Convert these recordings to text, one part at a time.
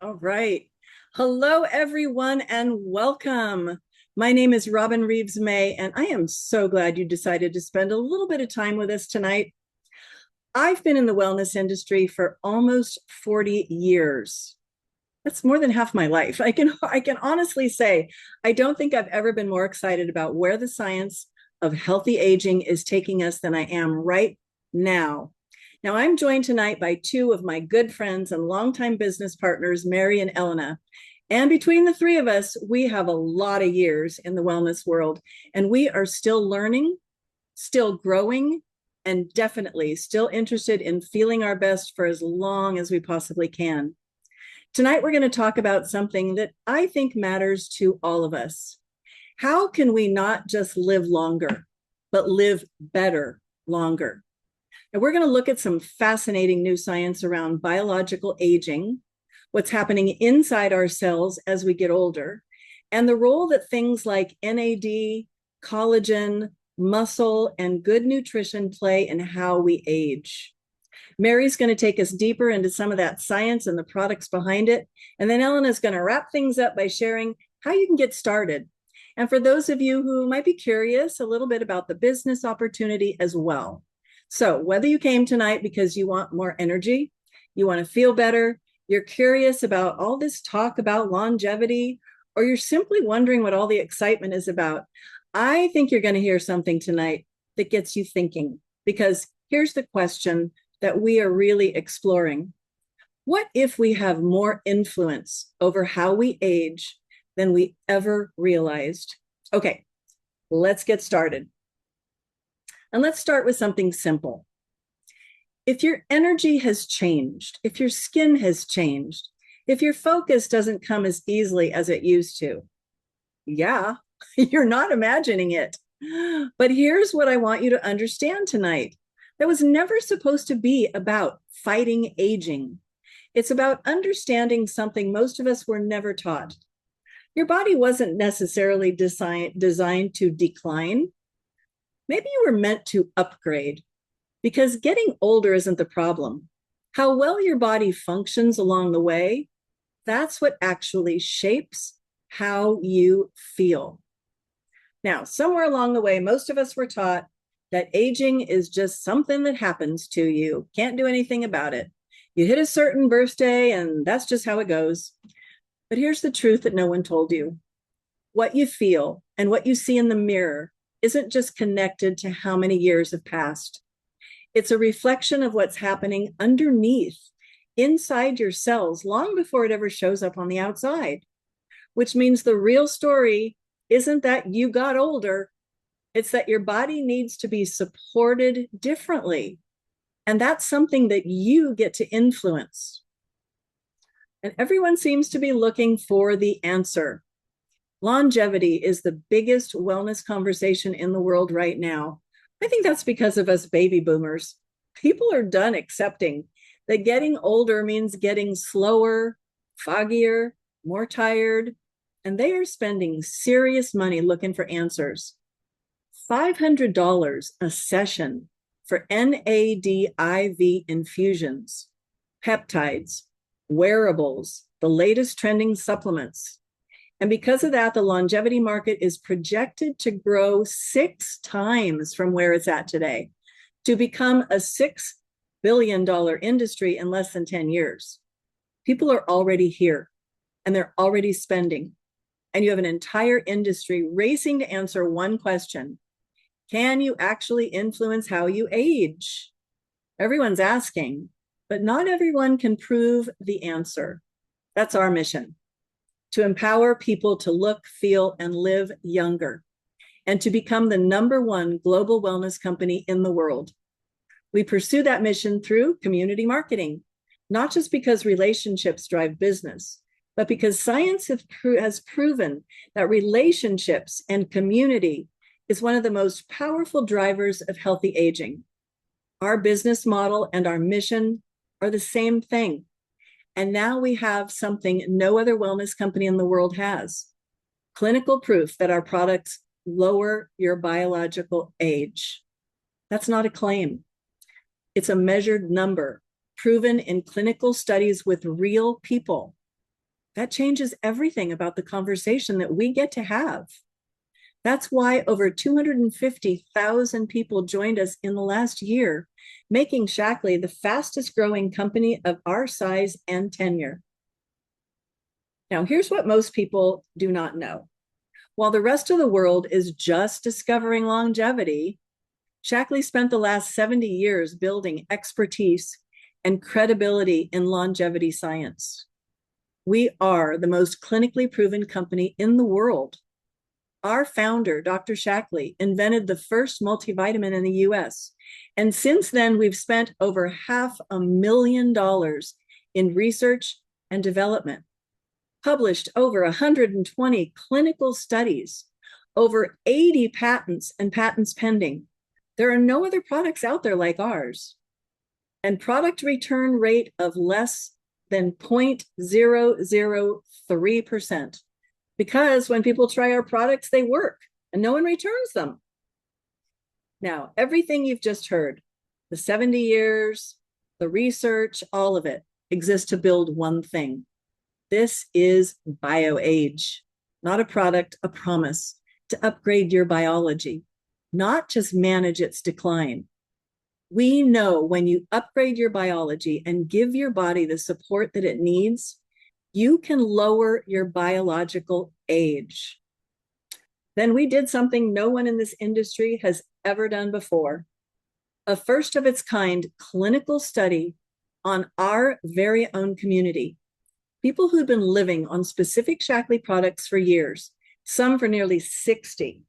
All right. Hello, everyone, and welcome. My name is Robin Reeves May, and I am so glad you decided to spend a little bit of time with us tonight. I've been in the wellness industry for almost 40 years. That's more than half my life. I can honestly say I don't think I've ever been more excited about where the science of healthy aging is taking us than I am right now. Now, I'm joined tonight by two of my good friends and longtime business partners, Mary and Elena. And between the three of us, we have a lot of years in the wellness world, and we are still learning, still growing, and definitely still interested in feeling our best for as long as we possibly can. Tonight, we're going to talk about something that I think matters to all of us. How can we not just live longer, but live better longer? And we're going to look at some fascinating new science around biological aging, what's happening inside our cells as we get older, and the role that things like NAD, collagen, muscle, and good nutrition play in how we age. Mary's going to take us deeper into some of that science and the products behind it. And then Elena's going to wrap things up by sharing how you can get started. And for those of you who might be curious, a little bit about the business opportunity as well. So whether you came tonight because you want more energy, you want to feel better, you're curious about all this talk about longevity, or you're simply wondering what all the excitement is about, I think you're going to hear something tonight that gets you thinking. Because here's the question that we are really exploring. What if we have more influence over how we age than we ever realized? Okay, let's get started. And let's start with something simple. If your energy has changed, if your skin has changed, if your focus doesn't come as easily as it used to, yeah, you're not imagining it. But here's what I want you to understand tonight. That was never supposed to be about fighting aging. It's about understanding something most of us were never taught. Your body wasn't necessarily designed to decline. Maybe you were meant to upgrade, because getting older isn't the problem. How well your body functions along the way, that's what actually shapes how you feel. Now, somewhere along the way, most of us were taught that aging is just something that happens to you. Can't do anything about it. You hit a certain birthday, and that's just how it goes. But here's the truth that no one told you. What you feel and what you see in the mirror isn't just connected to how many years have passed. It's a reflection of what's happening underneath, inside your cells, long before it ever shows up on the outside. Which means the real story isn't that you got older. It's that your body needs to be supported differently. And that's something that you get to influence. And everyone seems to be looking for the answer. Longevity is the biggest wellness conversation in the world right now. I think that's because of us baby boomers. People are done accepting that getting older means getting slower, foggier, more tired, and they are spending serious money looking for answers. $500 a session for NAD infusions, peptides, wearables, the latest trending supplements. And because of that, the longevity market is projected to grow 6 times from where it's at today to become a $6 billion industry in less than 10 years. People are already here and they're already spending. And you have an entire industry racing to answer one question. Can you actually influence how you age? Everyone's asking, but not everyone can prove the answer. That's our mission. To empower people to look, feel, and live younger, and to become the #1 global wellness company in the world. We pursue that mission through community marketing, not just because relationships drive business, but because science has proven that relationships and community is one of the most powerful drivers of healthy aging. Our business model and our mission are the same thing. And now we have something no other wellness company in the world has. Clinical proof that our products lower your biological age. That's not a claim. It's a measured number proven in clinical studies with real people. that changes everything about the conversation that we get to have. That's why over 250,000 people joined us in the last year, making Shaklee the fastest growing company of our size and tenure. Now, here's what most people do not know. While the rest of the world is just discovering longevity, Shaklee spent the last 70 years building expertise and credibility in longevity science. We are the most clinically proven company in the world. Our founder, Dr. Shaklee, invented the first multivitamin in the US. And since then, we've spent over $500,000 in research and development, published over 120 clinical studies, over 80 patents and patents pending. There are no other products out there like ours. And product return rate of less than 0.003%. Because when people try our products, they work and no one returns them. Now, everything you've just heard, the 70 years, the research, all of it exists to build one thing. This is BioAge, not a product, a promise to upgrade your biology, not just manage its decline. We know when you upgrade your biology and give your body the support that it needs, you can lower your biological age. Then we did something no one in this industry has ever done before. A first of its kind clinical study on our very own community. People who'd been living on specific Shaklee products for years, some for nearly 60.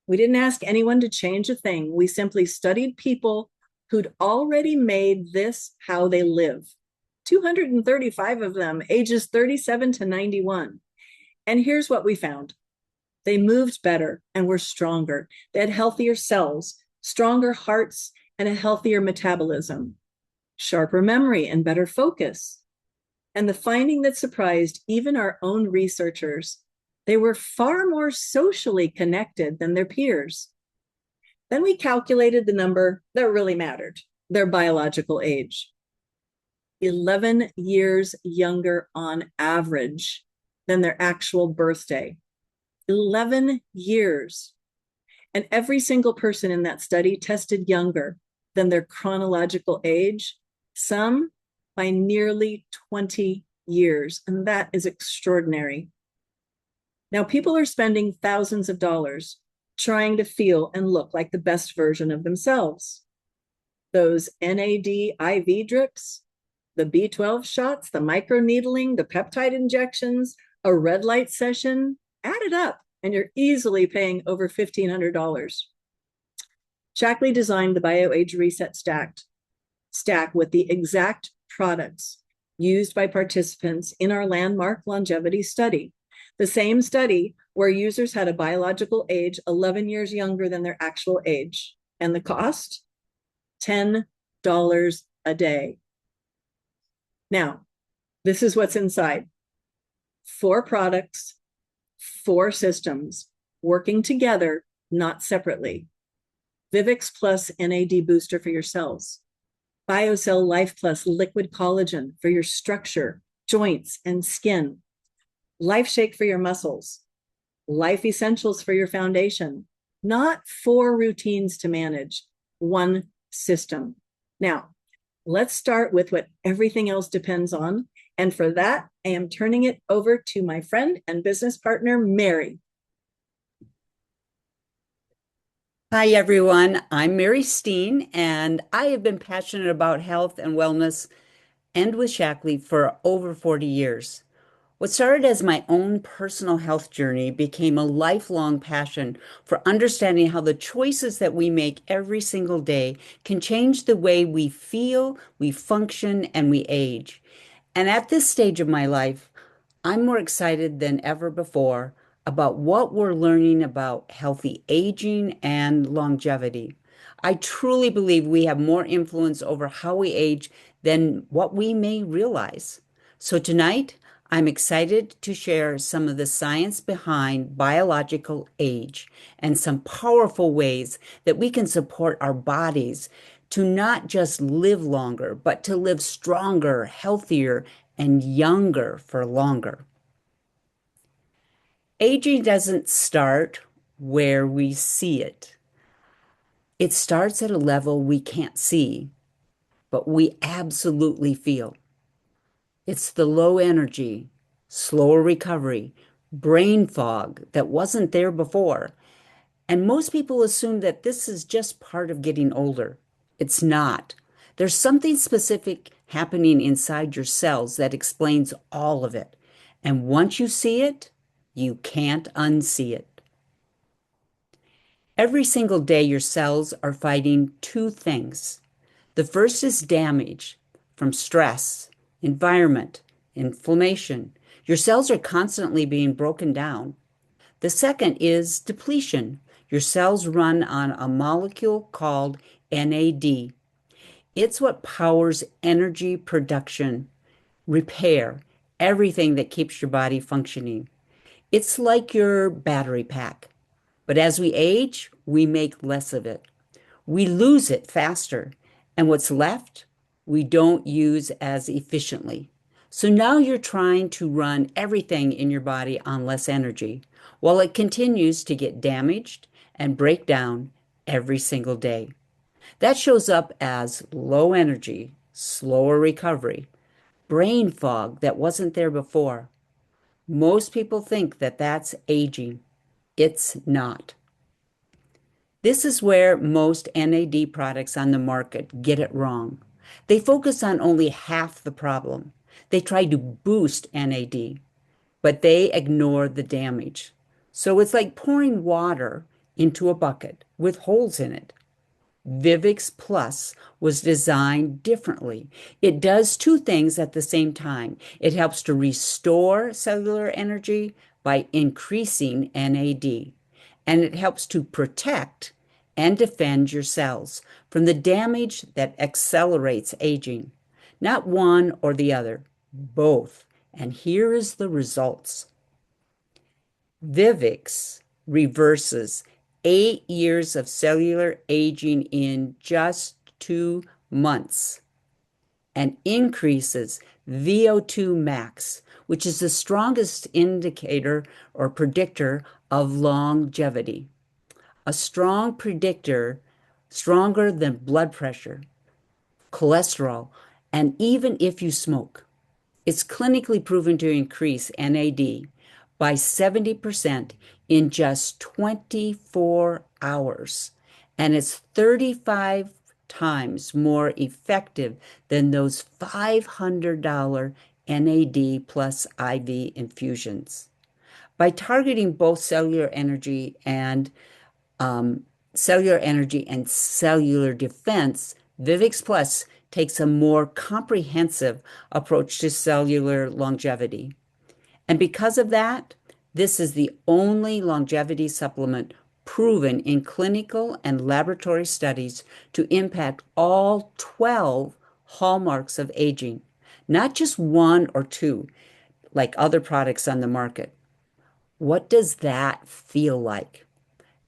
We didn't ask anyone to change a thing. We simply studied people who'd already made this how they live. 235 of them, ages 37 to 91. And here's what we found. They moved better and were stronger. They had healthier cells, stronger hearts, and a healthier metabolism, sharper memory and better focus. And the finding that surprised even our own researchers, they were far more socially connected than their peers. Then we calculated the number that really mattered, their biological age. 11 years younger on average than their actual birthday. 11 years. And every single person in that study tested younger than their chronological age, some by nearly 20 years. And that is extraordinary. Now, people are spending thousands of dollars trying to feel and look like the best version of themselves. Those NAD IV drips, the B12 shots, the microneedling, the peptide injections, a red light session, add it up, and you're easily paying over $1,500. Shaklee designed the BioAge Reset stack with the exact products used by participants in our landmark longevity study. The same study where users had a biological age 11 years younger than their actual age. And the cost? $10 a day. Now, this is what's inside. 4 products, 4 systems, working together, not separately. Vivix Plus NAD Booster for your cells. BioCell Life Plus Liquid Collagen for your structure, joints, and skin. Life Shake for your muscles. Life Essentials for your foundation. Not 4 routines to manage, 1 system. Now, let's start with what everything else depends on. And for that, I am turning it over to my friend and business partner, Mary. Hi, everyone. I'm Mary Steen, and I have been passionate about health and wellness and with Shaklee for over 40 years. What started as my own personal health journey became a lifelong passion for understanding how the choices that we make every single day can change the way we feel, we function, and we age. And at this stage of my life, I'm more excited than ever before about what we're learning about healthy aging and longevity. I truly believe we have more influence over how we age than what we may realize. So tonight, I'm excited to share some of the science behind biological age and some powerful ways that we can support our bodies to not just live longer, but to live stronger, healthier, and younger for longer. Aging doesn't start where we see it. It starts at a level we can't see, but we absolutely feel. It's the low energy, slower recovery, brain fog that wasn't there before. And most people assume that this is just part of getting older. It's not. There's something specific happening inside your cells that explains all of it. And once you see it, you can't unsee it. Every single day, your cells are fighting two things. The first is damage from stress, environment, inflammation. Your cells are constantly being broken down. The second is depletion. Your cells run on a molecule called NAD. It's what powers energy production, repair, everything that keeps your body functioning. It's like your battery pack. But as we age, we make less of it. We lose it faster. And what's left, we don't use as efficiently. So now you're trying to run everything in your body on less energy while it continues to get damaged and break down every single day. That shows up as low energy, slower recovery, brain fog that wasn't there before. Most people think that that's aging. It's not. This is where most NAD products on the market get it wrong. They focus on only half the problem. They try to boost NAD, but they ignore the damage. So it's like pouring water into a bucket with holes in it. Vivix Plus was designed differently. It does two things at the same time. It helps to restore cellular energy by increasing NAD, and it helps to protect and defend your cells from the damage that accelerates aging. Not one or the other, both. And here is the results. Vivix reverses 8 years of cellular aging in just 2 months and increases VO2 max, which is the strongest indicator or predictor of longevity. A strong predictor, stronger than blood pressure, cholesterol, and even if you smoke. It's clinically proven to increase NAD by 70% in just 24 hours. And it's 35 times more effective than those $500 NAD plus IV infusions. By targeting both cellular energy and cellular defense, Vivix Plus takes a more comprehensive approach to cellular longevity. And because of that, this is the only longevity supplement proven in clinical and laboratory studies to impact all 12 hallmarks of aging, not just one or two, like other products on the market. What does that feel like?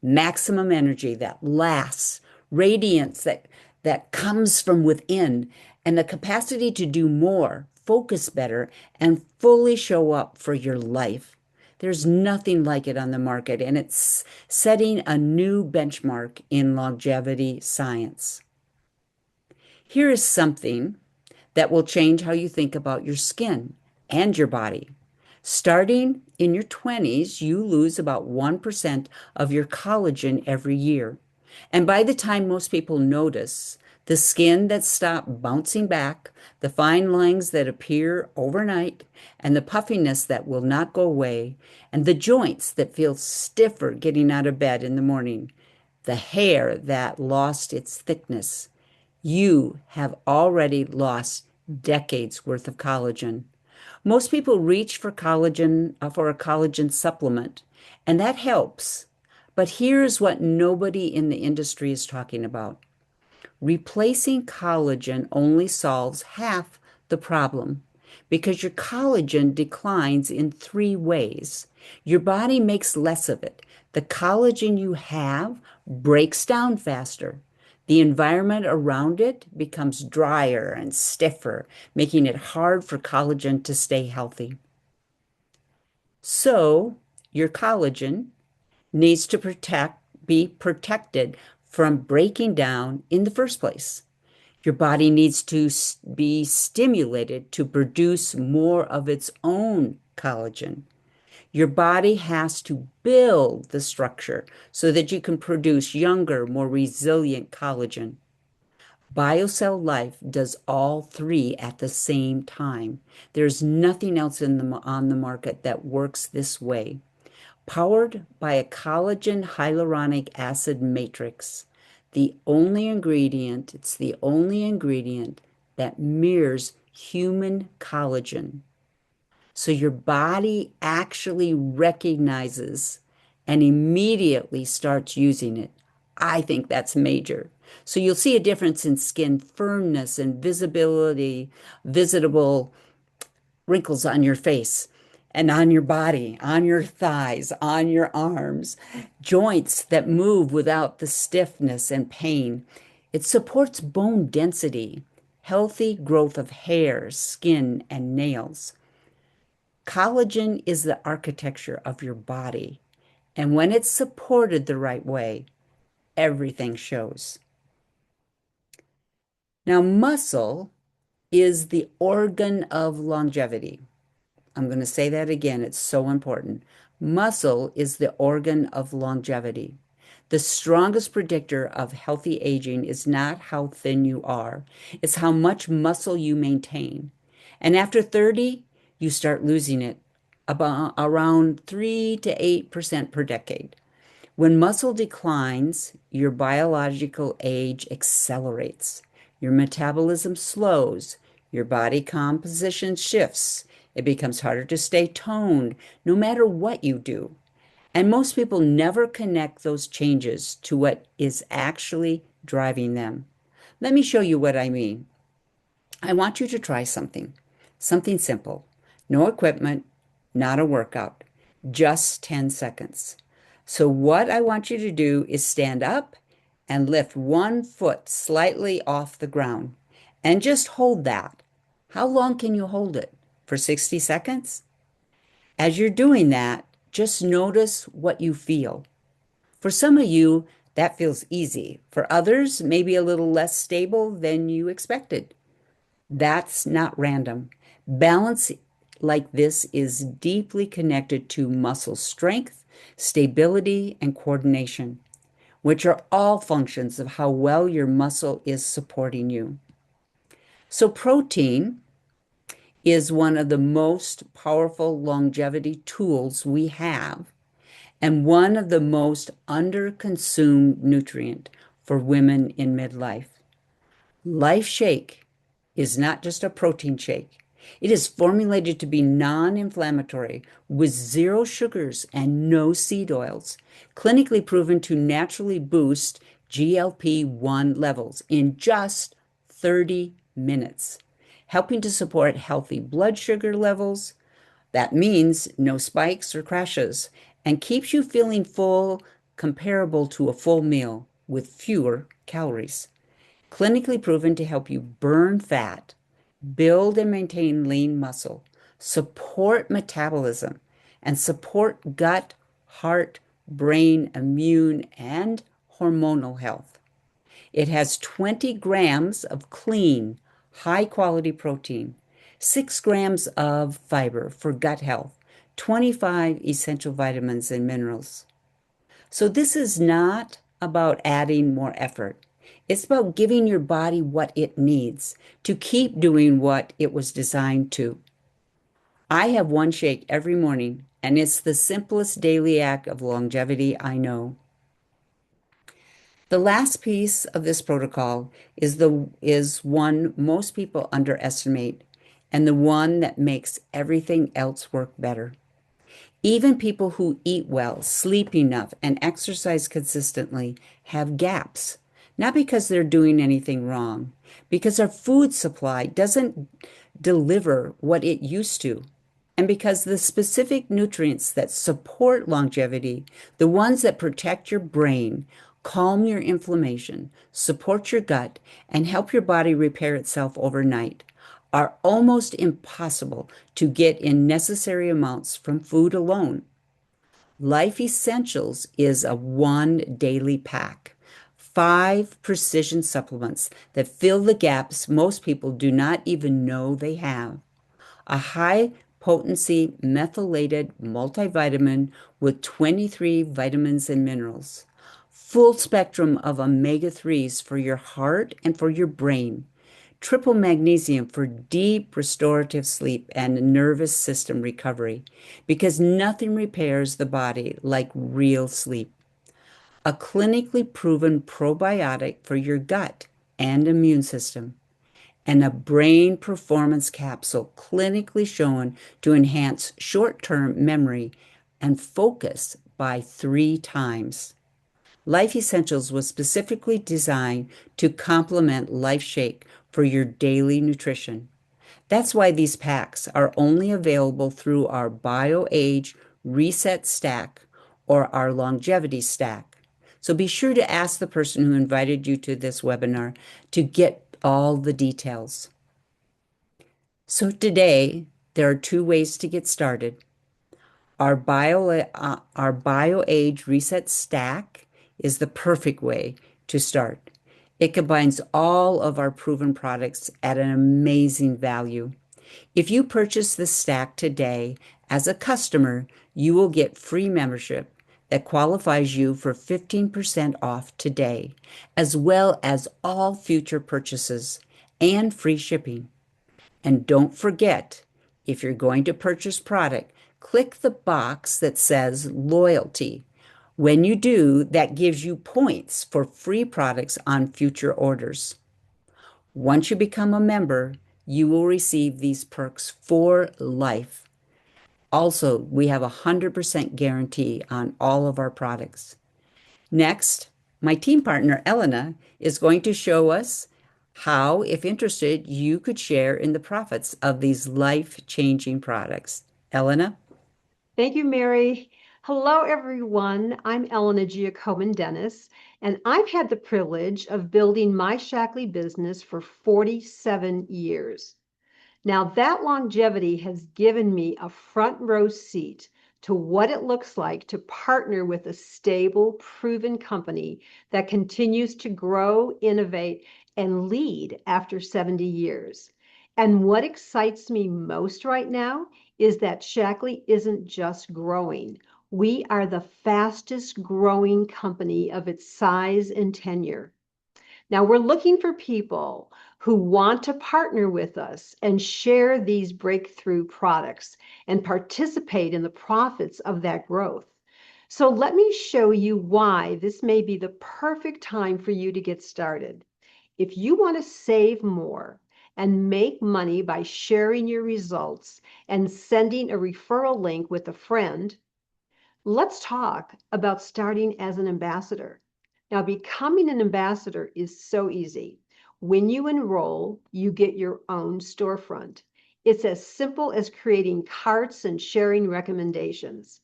Maximum energy that lasts, radiance that comes from within, and the capacity to do more, focus better, and fully show up for your life. There's nothing like it on the market, and it's setting a new benchmark in longevity science. Here is something that will change how you think about your skin and your body. Starting in your 20s, you lose about 1% of your collagen every year. And by the time most people notice, the skin that stops bouncing back, the fine lines that appear overnight, and the puffiness that will not go away, and the joints that feel stiffer getting out of bed in the morning, the hair that lost its thickness, you have already lost decades worth of collagen. Most people reach for collagen for a collagen supplement, and that helps. But here's what nobody in the industry is talking about. Replacing collagen only solves half the problem because your collagen declines in three ways. Your body makes less of it. The collagen you have breaks down faster. The environment around it becomes drier and stiffer, making it hard for collagen to stay healthy. So, your collagen needs to be protected from breaking down in the first place. Your body needs to be stimulated to produce more of its own collagen. Your body has to build the structure so that you can produce younger, more resilient collagen. BioCell Life does all three at the same time. There's nothing else on the market that works this way. Powered by a collagen hyaluronic acid matrix, it's the only ingredient that mirrors human collagen. So your body actually recognizes and immediately starts using it. I think that's major. So you'll see a difference in skin firmness and visibility, visitable wrinkles on your face and on your body, on your thighs, on your arms, joints that move without the stiffness and pain. It supports bone density, healthy growth of hair, skin, and nails. Collagen is the architecture of your body, and when it's supported the right way, everything shows. Now, muscle is the organ of longevity. I'm going to say that again. It's so important. Muscle is the organ of longevity. The strongest predictor of healthy aging is not how thin you are, it's how much muscle you maintain. And after 30, you start losing it about around 3 to 8% per decade. When muscle declines, your biological age accelerates. Your metabolism slows. Your body composition shifts. It becomes harder to stay toned no matter what you do. And most people never connect those changes to what is actually driving them. Let me show you what I mean. I want you to try something simple. No equipment, not a workout, just 10 seconds. So what I want you to do is stand up and lift one foot slightly off the ground and just hold that. How long can you hold it? For 60 seconds? As you're doing that, just notice what you feel. For some of you, that feels easy. For others, maybe a little less stable than you expected. That's not random. Balance like this is deeply connected to muscle strength, stability, and coordination, which are all functions of how well your muscle is supporting you. So protein is one of the most powerful longevity tools we have and one of the most under-consumed nutrient for women in midlife. Life Shake is not just a protein shake. It is formulated to be non-inflammatory with zero sugars and no seed oils, clinically proven to naturally boost GLP-1 levels in just 30 minutes, helping to support healthy blood sugar levels. That means no spikes or crashes and keeps you feeling full, comparable to a full meal with fewer calories. Clinically proven to help you burn fat, build and maintain lean muscle, support metabolism, and support gut, heart, brain, immune, and hormonal health. It has 20 grams of clean, high-quality protein, 6 grams of fiber for gut health, 25 essential vitamins and minerals. So this is not about adding more effort. It's about giving your body what it needs to keep doing what it was designed to. I have one shake every morning, and it's the simplest daily act of longevity I know. The last piece of this protocol is one most people underestimate and the one that makes everything else work better. Even people who eat well, sleep enough, and exercise consistently have gaps, not because they're doing anything wrong, because our food supply doesn't deliver what it used to, and because the specific nutrients that support longevity, the ones that protect your brain, calm your inflammation, support your gut, and help your body repair itself overnight, are almost impossible to get in necessary amounts from food alone. Life Essentials is a one daily pack. 5 precision supplements that fill the gaps most people do not even know they have. A high potency methylated multivitamin with 23 vitamins and minerals. Full spectrum of omega 3s for your heart and for your brain. Triple magnesium for deep restorative sleep and nervous system recovery, because nothing repairs the body like real sleep. A clinically proven probiotic for your gut and immune system, and a brain performance capsule clinically shown to enhance short-term memory and focus by 3 times. Life Essentials was specifically designed to complement Life Shake for your daily nutrition. That's why these packs are only available through our BioAge Reset Stack or our Longevity Stack. So be sure to ask the person who invited you to this webinar to get all the details. So today, there are 2 ways to get started. Our BioAge Reset Stack is the perfect way to start. It combines all of our proven products at an amazing value. If you purchase this stack today as a customer, you will get free membership that qualifies you for 15% off today, as well as all future purchases and free shipping. And don't forget, if you're going to purchase product, click the box that says loyalty. When you do, that gives you points for free products on future orders. Once you become a member, you will receive these perks for life. Also, we have a 100% guarantee on all of our products. Next, my team partner, Elena, is going to show us how, if interested, you could share in the profits of these life-changing products. Elena? Thank you, Mary. Hello, everyone. I'm Elena Giacomin-Dennis, and I've had the privilege of building my Shaklee business for 47 years. Now, that longevity has given me a front row seat to what it looks like to partner with a stable, proven company that continues to grow, innovate, and lead after 70 years. And what excites me most right now is that Shaklee isn't just growing. We are the fastest growing company of its size and tenure. Now, we're looking for people who want to partner with us and share these breakthrough products and participate in the profits of that growth. So let me show you why this may be the perfect time for you to get started. If you want to save more and make money by sharing your results and sending a referral link with a friend, let's talk about starting as an ambassador. Now, becoming an ambassador is so easy. When you enroll, you get your own storefront. It's as simple as creating carts and sharing recommendations.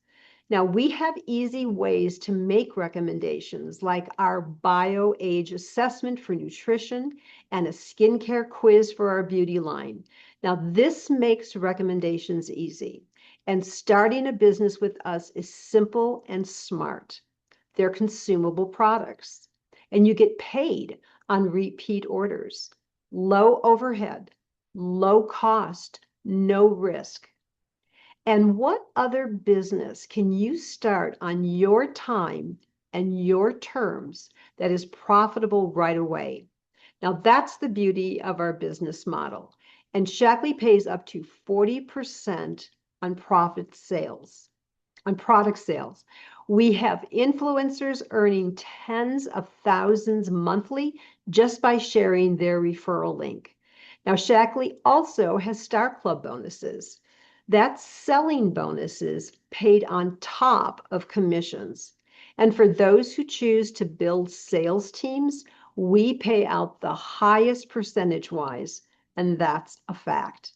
Now, we have easy ways to make recommendations, like our BioAge assessment for nutrition and a skincare quiz for our beauty line. Now, this makes recommendations easy. And starting a business with us is simple and smart. They're consumable products, and you get paid on repeat orders. Low overhead, low cost, no risk. And what other business can you start on your time and your terms that is profitable right away? Now, that's the beauty of our business model. And Shaklee pays up to 40% on product sales. We have influencers earning tens of thousands monthly just by sharing their referral link. Now, Shaklee also has Star Club bonuses. That's selling bonuses paid on top of commissions. And for those who choose to build sales teams, we pay out the highest percentage-wise, and that's a fact.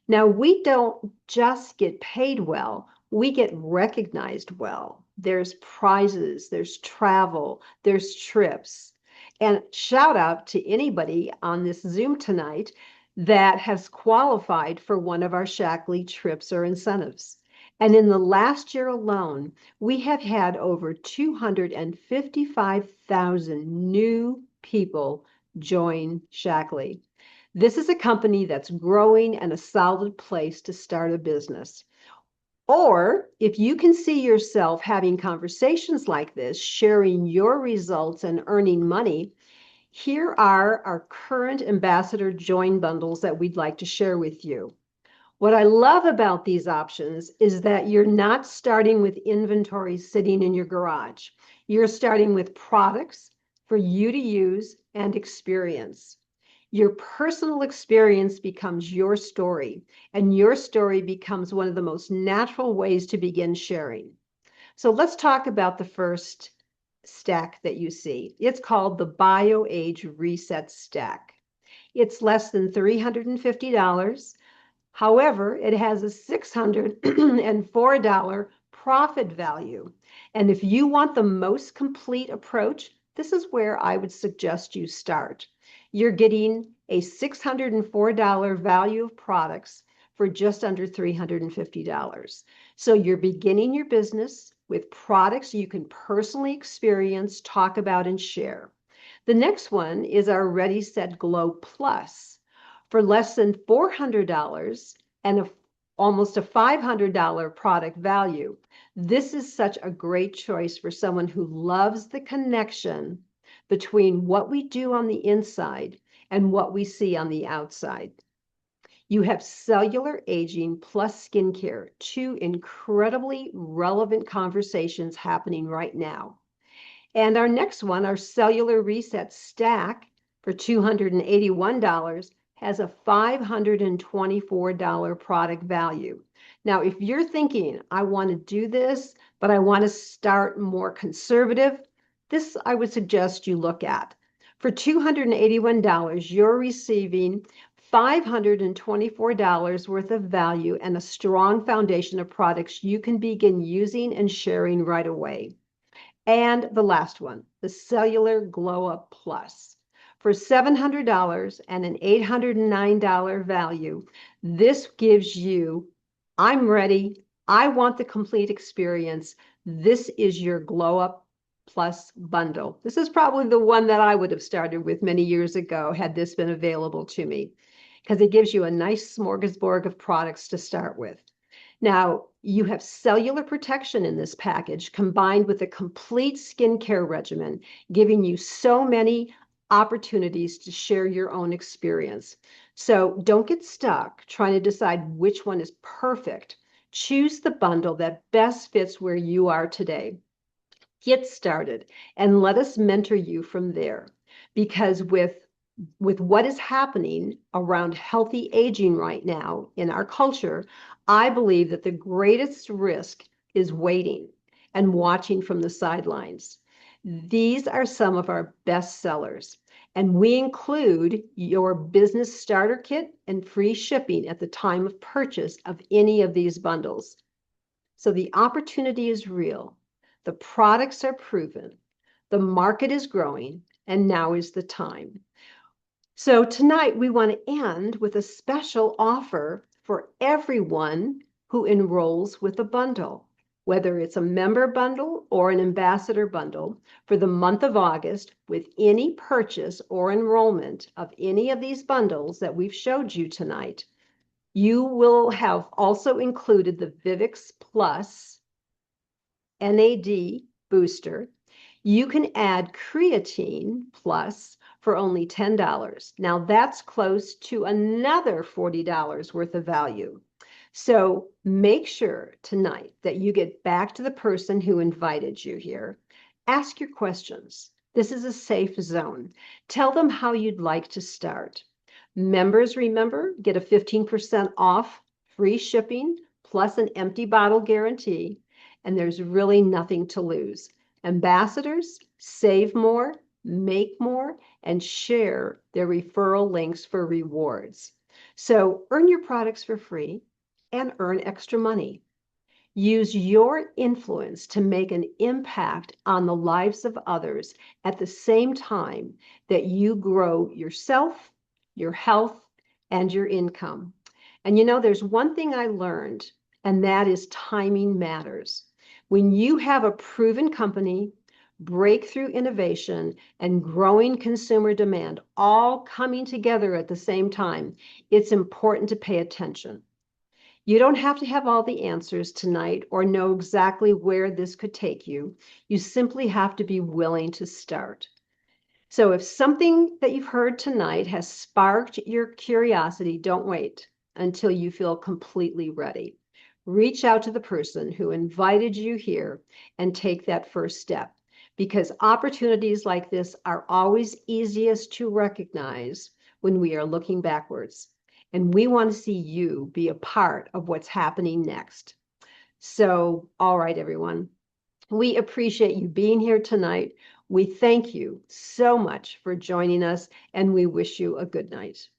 Now, we don't just get paid well, we get recognized well. There's prizes, there's travel, there's trips. And shout out to anybody on this Zoom tonight that has qualified for one of our Shaklee trips or incentives. And in the last year alone, we have had over 255,000 new people join Shaklee. This is a company that's growing and a solid place to start a business. Or if you can see yourself having conversations like this, sharing your results and earning money, here are our current ambassador join bundles that we'd like to share with you. What I love about these options is that you're not starting with inventory sitting in your garage. You're starting with products for you to use and experience. Your personal experience becomes your story, and your story becomes one of the most natural ways to begin sharing. So let's talk about the first stack that you see. It's called the Bio Age Reset Stack. It's less than $350. However, it has a $604 profit value. And if you want the most complete approach, this is where I would suggest you start. You're getting a $604 value of products for just under $350. So you're beginning your business with products you can personally experience, talk about, and share. The next one is our Ready, Set, Glow Plus. For less than $400 and almost a $500 product value, this is such a great choice for someone who loves the connection between what we do on the inside and what we see on the outside. You have cellular aging plus skincare, two incredibly relevant conversations happening right now. And our next one, our cellular reset stack for $281, has a $524 product value. Now, if you're thinking, I want to do this, but I want to start more conservative, this I would suggest you look at. For $281, you're receiving $524 worth of value and a strong foundation of products you can begin using and sharing right away. And the last one, the Cellular Glow Up Plus. For $700 and an $809 value, this gives you, I'm ready, I want the complete experience. This is your Glow Up Plus bundle. This is probably the one that I would have started with many years ago had this been available to me, because it gives you a nice smorgasbord of products to start with. Now, you have cellular protection in this package combined with a complete skincare regimen, giving you so many opportunities to share your own experience. So don't get stuck trying to decide which one is perfect. Choose the bundle that best fits where you are today. Get started and let us mentor you from there. Because with what is happening around healthy aging right now in our culture, I believe that the greatest risk is waiting and watching from the sidelines. These are some of our best sellers, and we include your business starter kit and free shipping at the time of purchase of any of these bundles. So the opportunity is real. The products are proven. The market is growing, and now is the time. So tonight we want to end with a special offer for everyone who enrolls with a bundle, whether it's a member bundle or an ambassador bundle for the month of August. With any purchase or enrollment of any of these bundles that we've showed you tonight, you will have also included the Vivix NAD Booster. You can add Creatine Plus for only $10. Now that's close to another $40 worth of value. So make sure tonight that you get back to the person who invited you here. Ask your questions. This is a safe zone. Tell them how you'd like to start. Members, remember, get a 15% off, free shipping, plus an empty bottle guarantee, and there's really nothing to lose. Ambassadors, save more, make more, and share their referral links for rewards. So earn your products for free and earn extra money. Use your influence to make an impact on the lives of others at the same time that you grow yourself, your health, and your income. And you know, there's one thing I learned and that is timing matters. When you have a proven company, breakthrough innovation, and growing consumer demand all coming together at the same time, it's important to pay attention. You don't have to have all the answers tonight or know exactly where this could take you. You simply have to be willing to start. So if something that you've heard tonight has sparked your curiosity, don't wait until you feel completely ready. Reach out to the person who invited you here and take that first step, because opportunities like this are always easiest to recognize when we are looking backwards. And we want to see you be a part of what's happening next. So, all right, everyone. We appreciate you being here tonight. We thank you so much for joining us, and we wish you a good night.